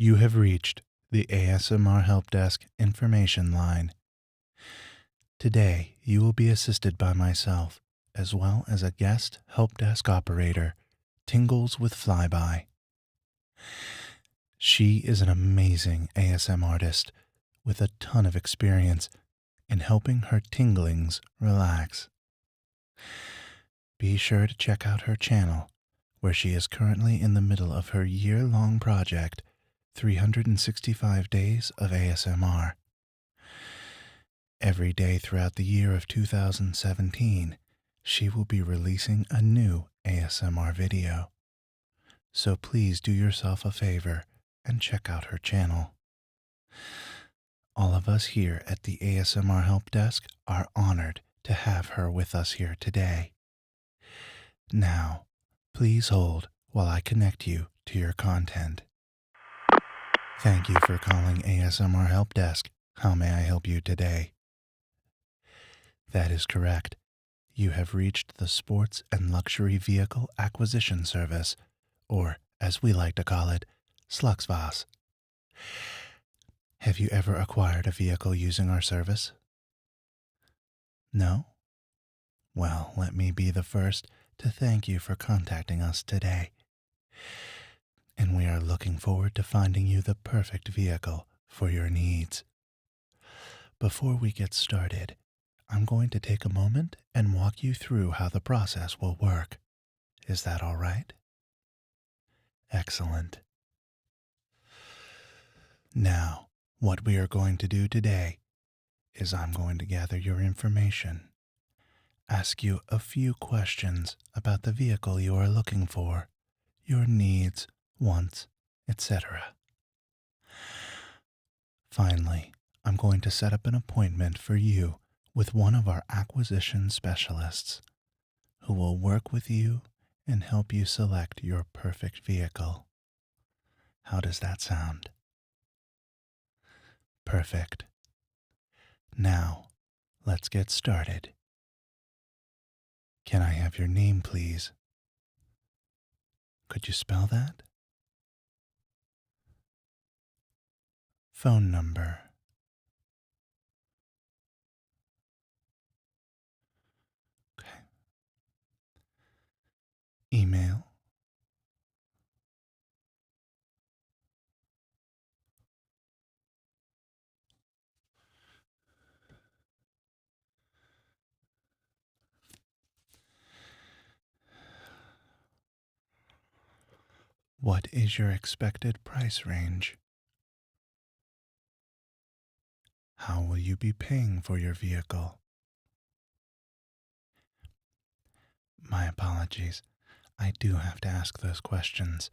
You have reached the ASMR Help Desk information line. Today, you will be assisted by myself, as well as a guest help desk operator, Tingles with Flyby. She is an amazing ASMR artist with a ton of experience in helping her tinglings relax. Be sure to check out her channel, where she is currently in the middle of her year-long project, 365 Days of ASMR. Every day throughout the year of 2017, she will be releasing a new ASMR video. So please do yourself a favor and check out her channel. All of us here at the ASMR Help Desk are honored to have her with us here today. Now, please hold while I connect you to your content. Thank you for calling ASMR Help Desk. How may I help you today? That is correct. You have reached the Sports and Luxury Vehicle Acquisition Service, or as we like to call it, Sluxvas. Have you ever acquired a vehicle using our service? No? Well, let me be the first to thank you for contacting us today. And we are looking forward to finding you the perfect vehicle for your needs. Before we get started, I'm going to take a moment and walk you through how the process will work. Is that all right? Excellent. Now, what we are going to do today is I'm going to gather your information, ask you a few questions about the vehicle you are looking for, your needs, wants, etc. Finally, I'm going to set up an appointment for you with one of our acquisition specialists who will work with you and help you select your perfect vehicle. How does that sound? Perfect. Now, let's get started. Can I have your name, please? Could you spell that? Phone number. Okay. Email. What is your expected price range? How will you be paying for your vehicle? My apologies. I do have to ask those questions.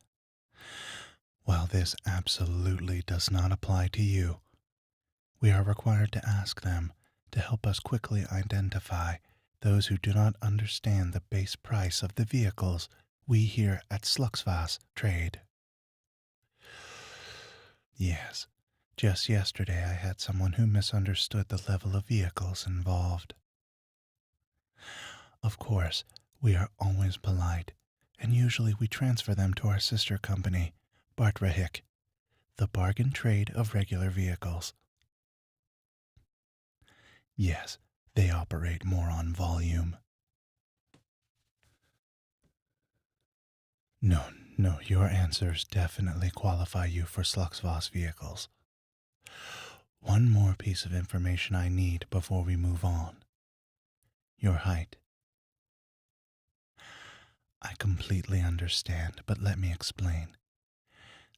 While this absolutely does not apply to you, we are required to ask them to help us quickly identify those who do not understand the base price of the vehicles we here at Sluxvas trade. Yes, just yesterday I had someone who misunderstood the level of vehicles involved. Of course, we are always polite, and usually we transfer them to our sister company, Bartrahik, the bargain trade of regular vehicles. Yes, they operate more on volume. No, your answers definitely qualify you for Sluxvas vehicles. One more piece of information I need before we move on. Your height. I completely understand, but let me explain.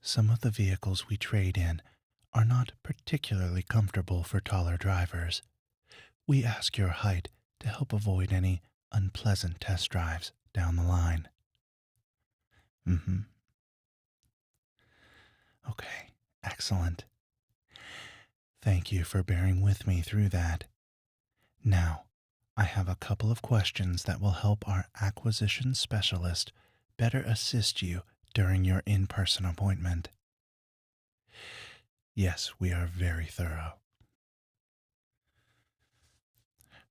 Some of the vehicles we trade in are not particularly comfortable for taller drivers. We ask your height to help avoid any unpleasant test drives down the line. Okay, excellent. Thank you for bearing with me through that. Now, I have a couple of questions that will help our acquisition specialist better assist you during your in-person appointment. Yes, we are very thorough.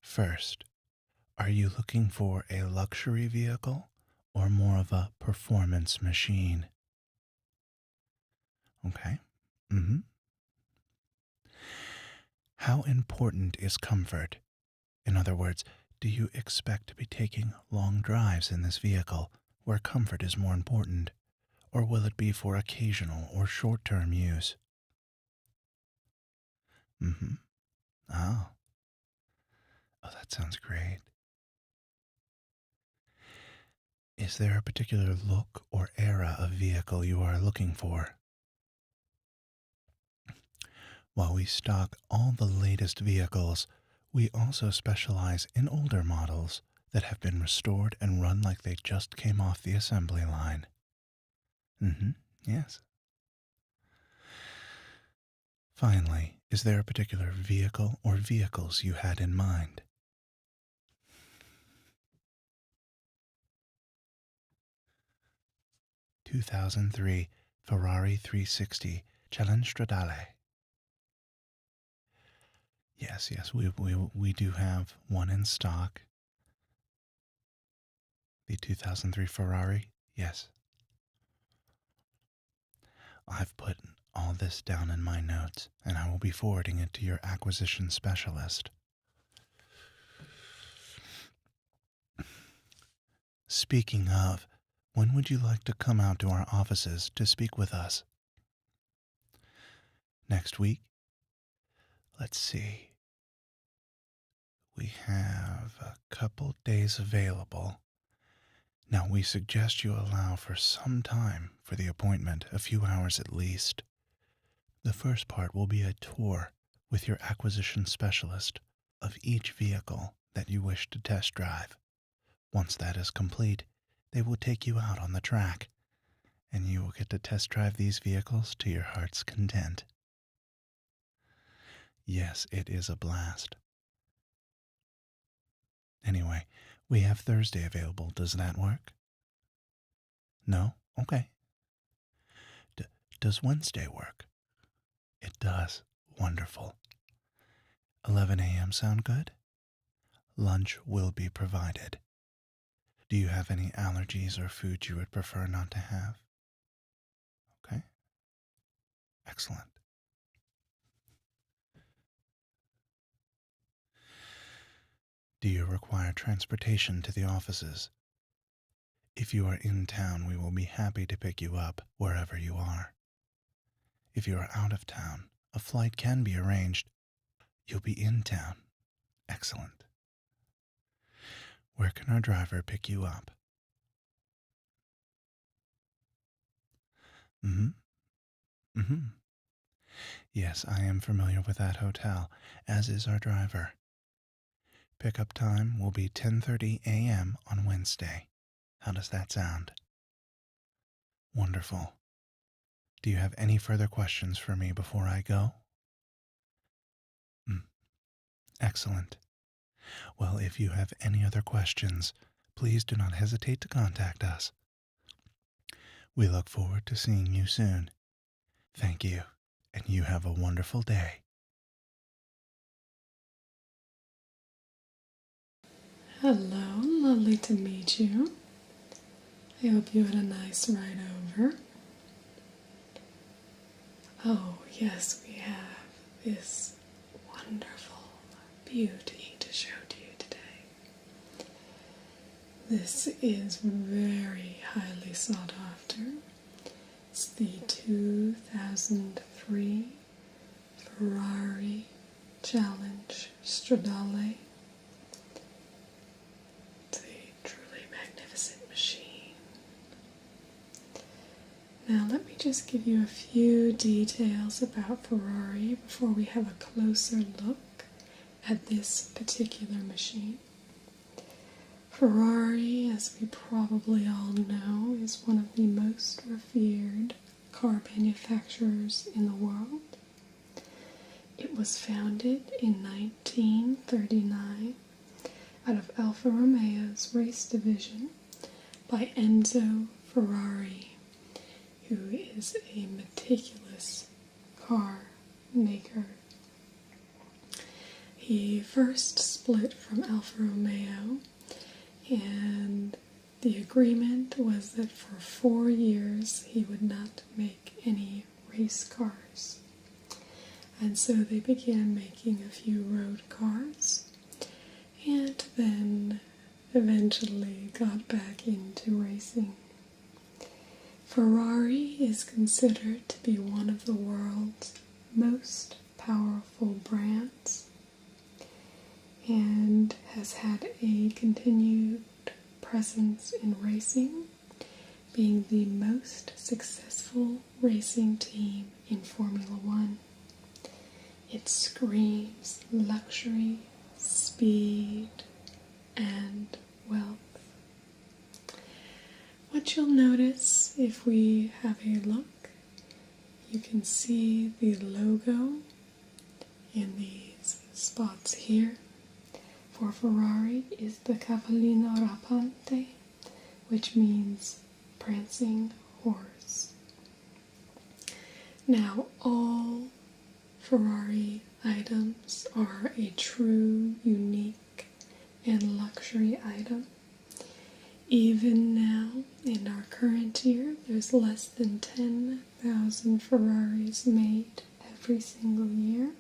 First, are you looking for a luxury vehicle or more of a performance machine? Okay. Mm-hmm. How important is comfort? In other words, do you expect to be taking long drives in this vehicle where comfort is more important? Or will it be for occasional or short-term use? Mm-hmm. Oh. Oh, that sounds great. Is there a particular look or era of vehicle you are looking for? While we stock all the latest vehicles, we also specialize in older models that have been restored and run like they just came off the assembly line. Mm-hmm. Yes. Finally, is there a particular vehicle or vehicles you had in mind? 2003 Ferrari 360 Challenge Stradale. Yes, yes, we do have one in stock. The 2003 Ferrari? Yes. I've put all this down in my notes, and I will be forwarding it to your acquisition specialist. Speaking of, when would you like to come out to our offices to speak with us? Next week? Let's see. We have a couple days available. Now, we suggest you allow for some time for the appointment, a few hours at least. The first part will be a tour with your acquisition specialist of each vehicle that you wish to test drive. Once that is complete, they will take you out on the track, and you will get to test drive these vehicles to your heart's content. Yes, it is a blast. Anyway, we have Thursday available. Does that work? No? Okay. Does Wednesday work? It does. Wonderful. 11 a.m. sound good? Lunch will be provided. Do you have any allergies or foods you would prefer not to have? Okay. Excellent. Do you require transportation to the offices? If you are in town, we will be happy to pick you up wherever you are. If you are out of town, a flight can be arranged. You'll be in town. Excellent. Where can our driver pick you up? Mm-hmm. Mm-hmm. Yes, I am familiar with that hotel, as is our driver. Pickup time will be 10:30 a.m. on Wednesday. How does that sound? Wonderful. Do you have any further questions for me before I go? Excellent. Well, if you have any other questions, please do not hesitate to contact us. We look forward to seeing you soon. Thank you, and you have a wonderful day. Hello, lovely to meet you. I hope you had a nice ride over. Oh, yes, we have this wonderful beauty to show to you today. This is very highly sought after. It's the 2003 Ferrari Challenge Stradale. It's a truly magnificent machine. Now let me just give you a few details about Ferrari before we have a closer look at this particular machine. Ferrari, as we probably all know, is one of the most revered car manufacturers in the world. It was founded in 1939 out of Alfa Romeo's race division by Enzo Ferrari, who is a meticulous car maker. He first split from Alfa Romeo, and the agreement was that for 4 years he would not make any race cars. And so they began making a few road cars, and then eventually got back into racing. Ferrari is considered to be one of the world's most powerful brands and has had a continued presence in racing, being the most successful racing team in Formula One. It screams luxury, speed, and wealth. What you'll notice if we have a look, you can see the logo in these spots here. For Ferrari is the cavallino rampante, which means prancing horse. Now, all Ferrari items are a true, unique, and luxury item. Even now, in our current year, there's less than 10,000 Ferraris made every single year.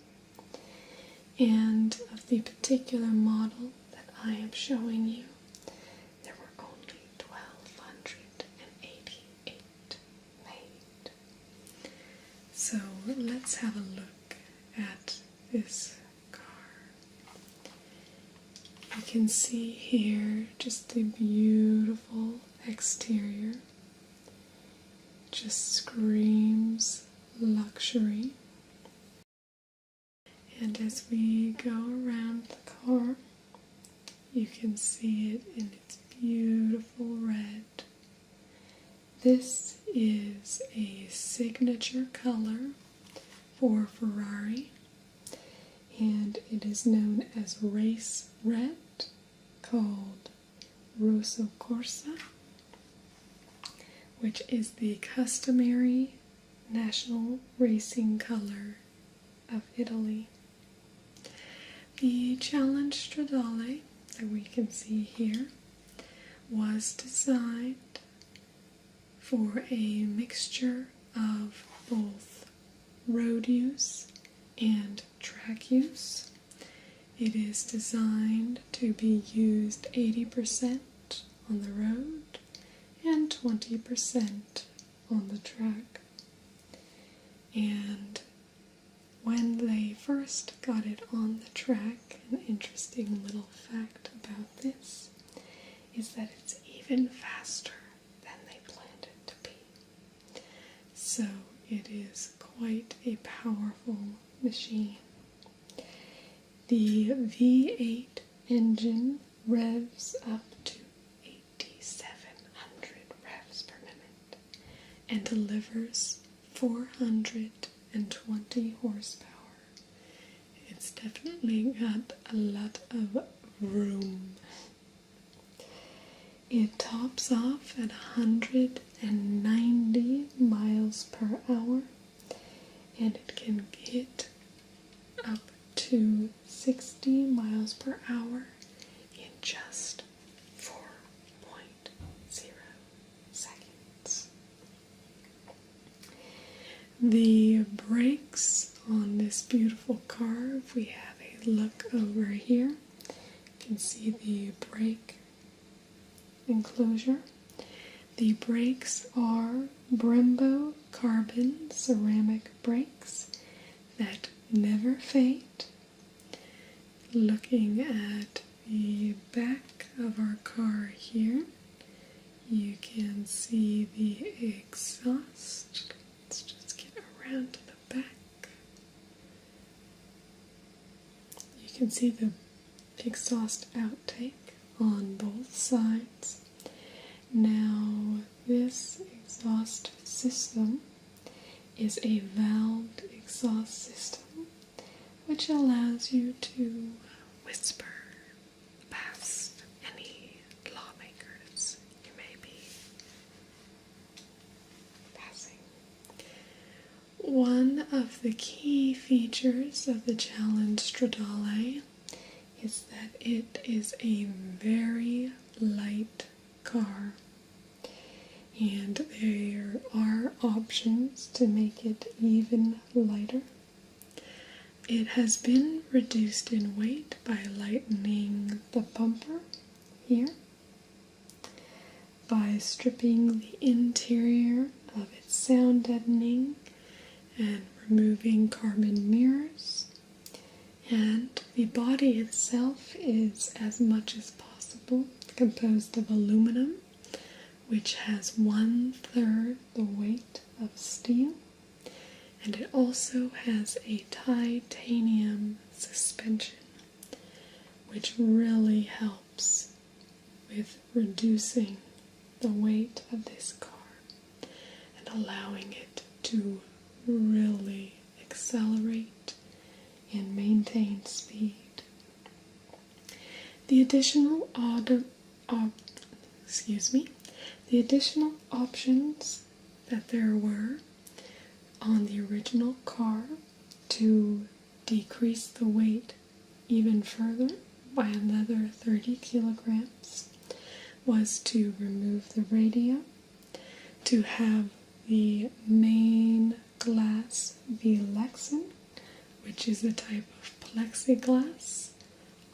And of the particular model that I am showing you, there were only 1,288 made. So let's have a look at this car. You can see here just the beautiful exterior. Just screams luxury. And as we go around the car, you can see it in its beautiful red. This is a signature color for Ferrari, and it is known as race red, called Rosso Corsa, which is the customary national racing color of Italy. The Challenge Stradale that we can see here was designed for a mixture of both road use and track use. It is designed to be used 80% on the road and 20% on the track. And when they first got it on the track, an interesting little fact about this is that it's even faster than they planned it to be. So it is quite a powerful machine. The V8 engine revs up to 8,700 revs per minute and delivers 420 horsepower. It's definitely got a lot of room. It tops off at 190 miles per hour, and it can get up to 60 miles per hour in just 4.0 seconds. The brakes on this beautiful car, if we have a look over here, you can see the brake enclosure. The brakes are Brembo carbon ceramic brakes that never fade. Looking at the back of our car here, you can see the exhaust. Let's just get around to the back. You can see the exhaust outtake on both sides. Now, this exhaust system is a valved exhaust system, which allows you to whisper past any lawmakers you may be passing. One of the key features of the Challenge Stradale is that it is a very light car. and there are options to make it even lighter. It has been reduced in weight by lightening the bumper here, by stripping the interior of its sound deadening and removing carbon mirrors, and the body itself is as much as possible composed of aluminum, which has 1/3 the weight of steel, and it also has a titanium suspension, which really helps with reducing the weight of this car and allowing it to really accelerate and maintain speed. The additional options that there were on the original car to decrease the weight even further by another 30 kilograms was to remove the radio, to have the main glass be Lexan, which is a type of plexiglass,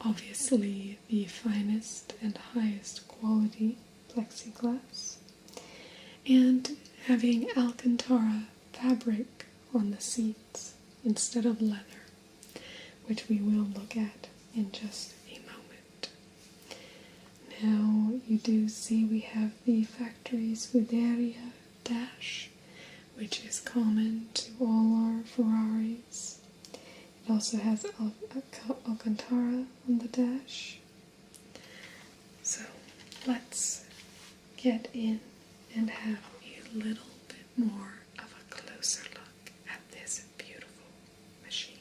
obviously the finest and highest quality plexiglass, and having Alcantara fabric on the seats instead of leather, which we will look at in just a moment. Now you do see we have the factory Scuderia dash, which is common to all our Ferraris. It also has Alcantara on the dash. So let's get in and have a little bit more of a closer look at this beautiful machine.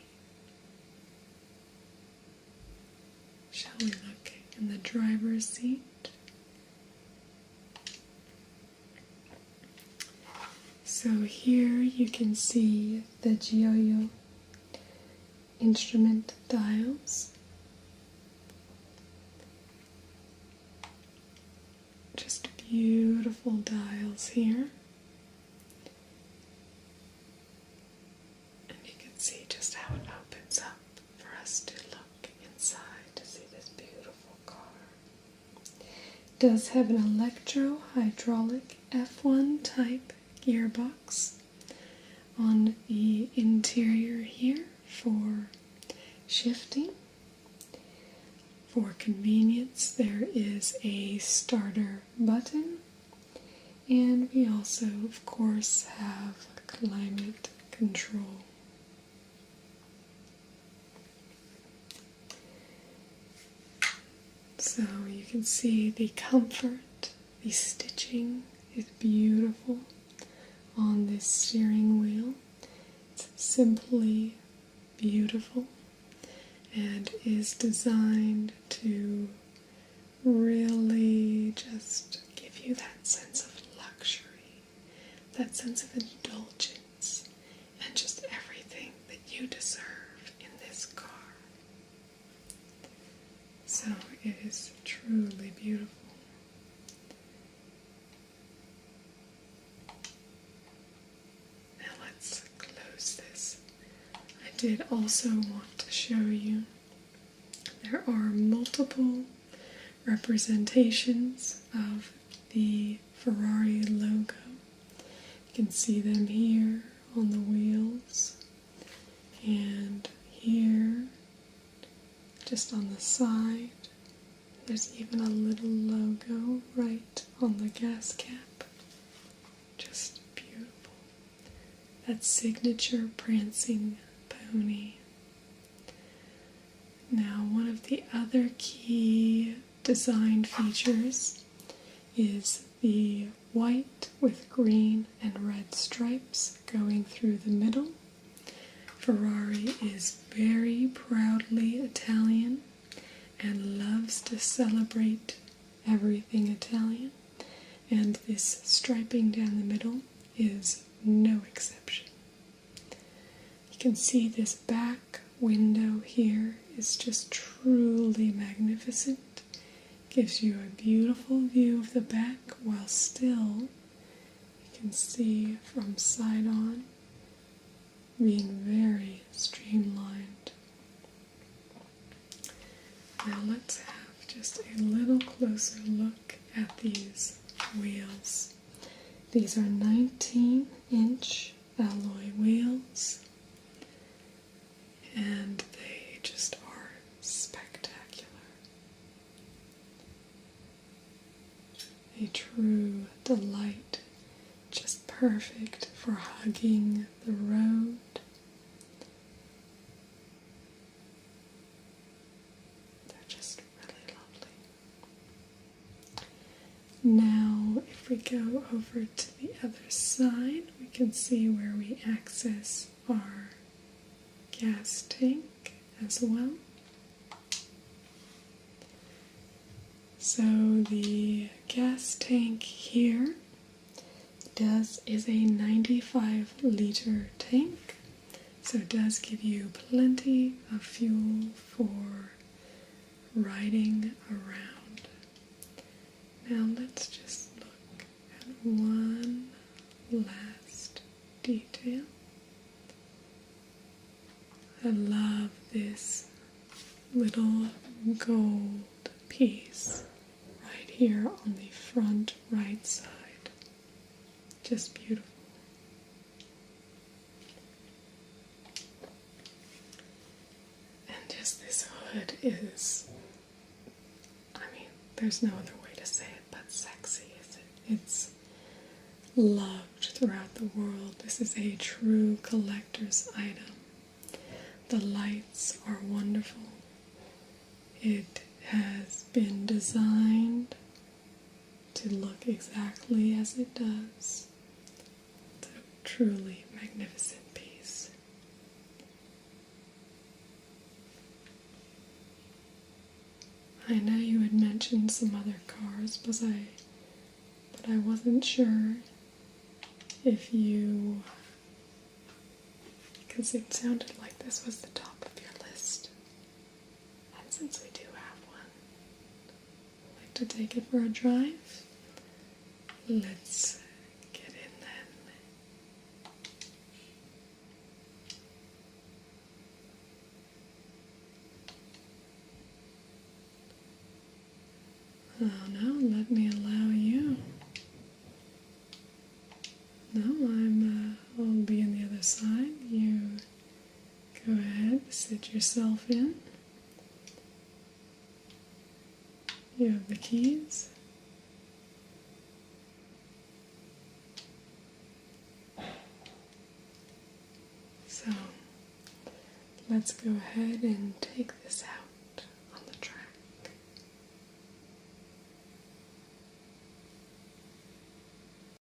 Shall we look in the driver's seat? So here you can see the Gioio instrument dials. Just beautiful dials here. And you can see just how it opens up for us to look inside to see this beautiful car. It does have an electro-hydraulic F1 type gearbox on the interior here for shifting. For convenience, there is a starter button, and we also, of course, have climate control. So you can see the comfort, the stitching is beautiful on this steering wheel. It's simply beautiful and is designed to really just give you that sense of luxury, that sense of indulgence, and just everything that you deserve in this car. So it is truly beautiful. Now let's close this. I did also want to show you there are multiple representations of the Ferrari logo. You can see them here on the wheels and here just on the side. There's even a little logo right on the gas cap. Just beautiful. That signature prancing pony. Now, one of the other key design features is the white with green and red stripes going through the middle. Ferrari is very proudly Italian and loves to celebrate everything Italian, and this striping down the middle is no exception. You can see this back window here is just truly magnificent. Gives you a beautiful view of the back while still can see from side on, being very streamlined. Now let's have just a little closer look at these wheels. These are 19-inch alloy wheels, and they just are spectacular. A true delight, just perfect for hugging the road. They're just really lovely. Now, if we go over to the other side, we can see where we access our gas tank as well. So the gas tank here is a 95-liter tank, so it does give you plenty of fuel for riding around. Now let's just look at one last detail. I love this little gold piece right here on the front right side. Just beautiful. And just this hood is, I mean, there's no other way to say it but sexy, is it? It's loved throughout the world. This is a true collector's item. The lights are wonderful. It has been designed to look exactly as it does. It's a truly magnificent piece. I know you had mentioned some other cars, but I wasn't sure if you, because it sounded like this was the top of your list. And since we do have one, I'd like to take it for a drive. Let's get in then. Oh no, let me allow you. No, I'll be on the other side. You go ahead, sit yourself in. You have the keys. So, let's go ahead and take this out.